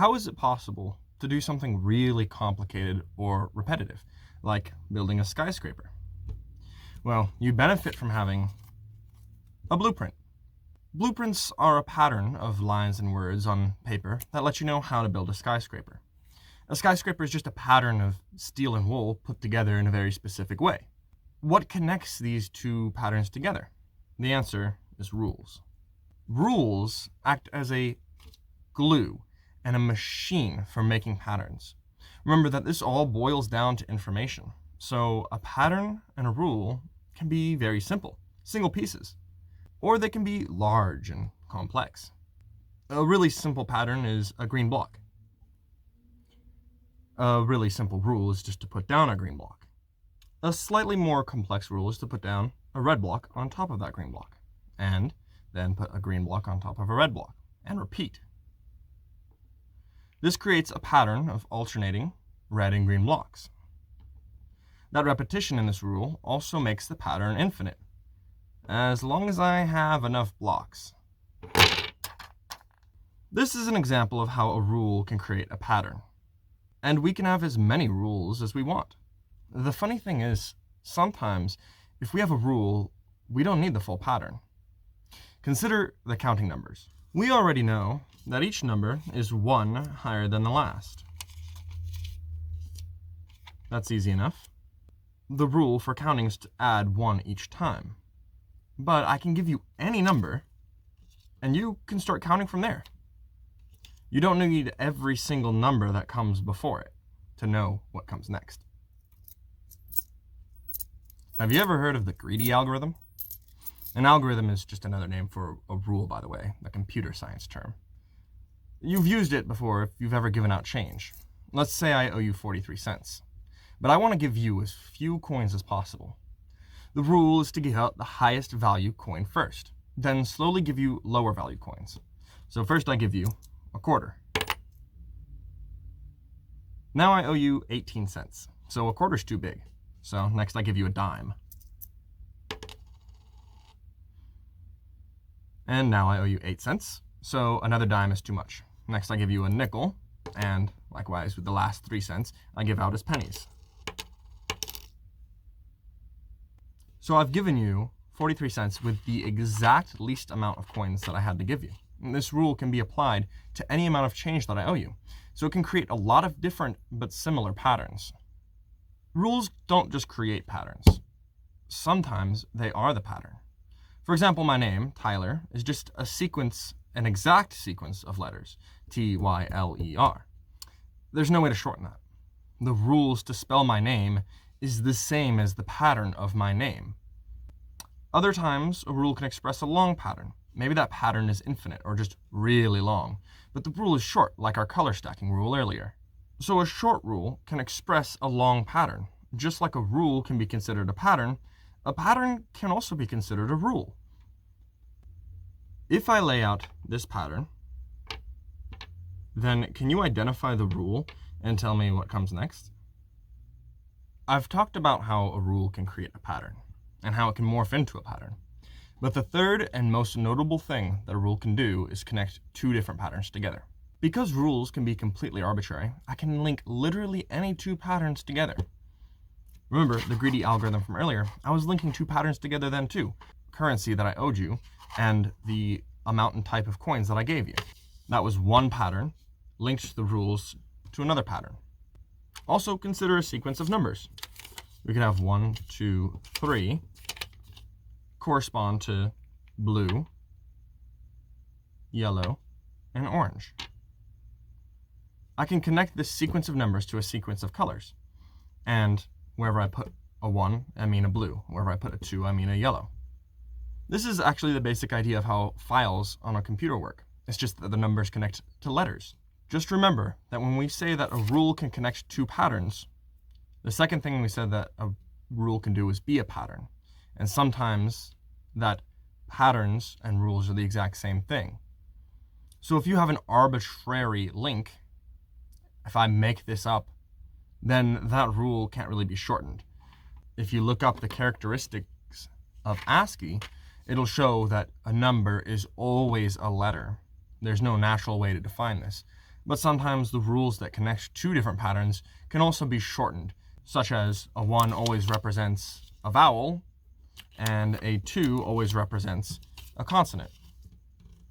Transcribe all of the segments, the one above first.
How is it possible to do something really complicated or repetitive, like building a skyscraper? Well, you benefit from having a blueprint. Blueprints are a pattern of lines and words on paper that let you know how to build a skyscraper. A skyscraper is just a pattern of steel and wool put together in a very specific way. What connects these two patterns together? The answer is rules. Rules act as a glue and a machine for making patterns. Remember that this all boils down to information. So a pattern and a rule can be very simple, single pieces, or they can be large and complex. A really simple pattern is a green block. A really simple rule is just to put down a green block. A slightly more complex rule is to put down a red block on top of that green block, and then put a green block on top of a red block, and repeat. This creates a pattern of alternating red and green blocks. That repetition in this rule also makes the pattern infinite, as long as I have enough blocks. This is an example of how a rule can create a pattern, and we can have as many rules as we want. The funny thing is, sometimes if we have a rule, we don't need the full pattern. Consider the counting numbers. We already know that each number is 1 higher than the last. That's easy enough. The rule for counting is to add 1 each time. But I can give you any number, and you can start counting from there. You don't need every single number that comes before it to know what comes next. Have you ever heard of the greedy algorithm? An algorithm is just another name for a rule, by the way, a computer science term. You've used it before if you've ever given out change. Let's say I owe you 43 cents, but I want to give you as few coins as possible. The rule is to give out the highest value coin first, then slowly give you lower value coins. So first I give you a quarter. Now I owe you 18 cents, so a quarter's too big. So next I give you a dime. And now I owe you 8 cents, so another dime is too much. Next I give you a nickel, and likewise with the last 3 cents, I give out as pennies. So I've given you 43 cents with the exact least amount of coins that I had to give you. And this rule can be applied to any amount of change that I owe you, so it can create a lot of different but similar patterns. Rules don't just create patterns. Sometimes they are the pattern. For example, my name, Tyler, is just a sequence, an exact sequence of letters, T-Y-L-E-R. There's no way to shorten that. The rules to spell my name is the same as the pattern of my name. Other times, a rule can express a long pattern. Maybe that pattern is infinite or just really long, but the rule is short, like our color stacking rule earlier. So a short rule can express a long pattern. Just like a rule can be considered a pattern can also be considered a rule. If I lay out this pattern, then can you identify the rule and tell me what comes next? I've talked about how a rule can create a pattern and how it can morph into a pattern. But the third and most notable thing that a rule can do is connect two different patterns together. Because rules can be completely arbitrary, I can link literally any two patterns together. Remember the greedy algorithm from earlier? I was linking two patterns together then too. Currency that I owed you and the amount and type of coins that I gave you. That was one pattern linked the rules to another pattern. Also consider a sequence of numbers. We could have 1, 2, 3 correspond to blue, yellow, and orange. I can connect this sequence of numbers to a sequence of colors. And wherever I put a 1, I mean a blue. Wherever I put a 2, I mean a yellow. This is actually the basic idea of how files on a computer work. It's just that the numbers connect to letters. Just remember that when we say that a rule can connect two patterns, the second thing we said that a rule can do is be a pattern. And sometimes that patterns and rules are the exact same thing. So if you have an arbitrary link, if I make this up, then that rule can't really be shortened. If you look up the characteristics of ASCII, it'll show that a number is always a letter. There's no natural way to define this. But sometimes the rules that connect two different patterns can also be shortened, such as a 1 always represents a vowel and a 2 always represents a consonant.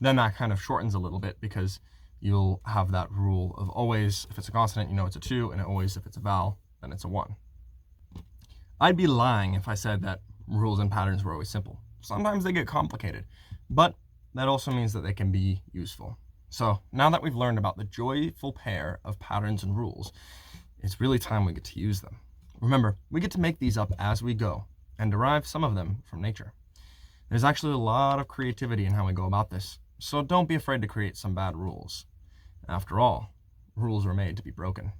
Then that kind of shortens a little bit because you'll have that rule of always, if it's a consonant, you know it's a 2, and always, if it's a vowel, then it's a 1. I'd be lying if I said that rules and patterns were always simple. Sometimes they get complicated, but that also means that they can be useful. So now that we've learned about the joyful pair of patterns and rules, it's really time we get to use them. Remember, we get to make these up as we go and derive some of them from nature. There's actually a lot of creativity in how we go about this, so don't be afraid to create some bad rules. After all, rules were made to be broken.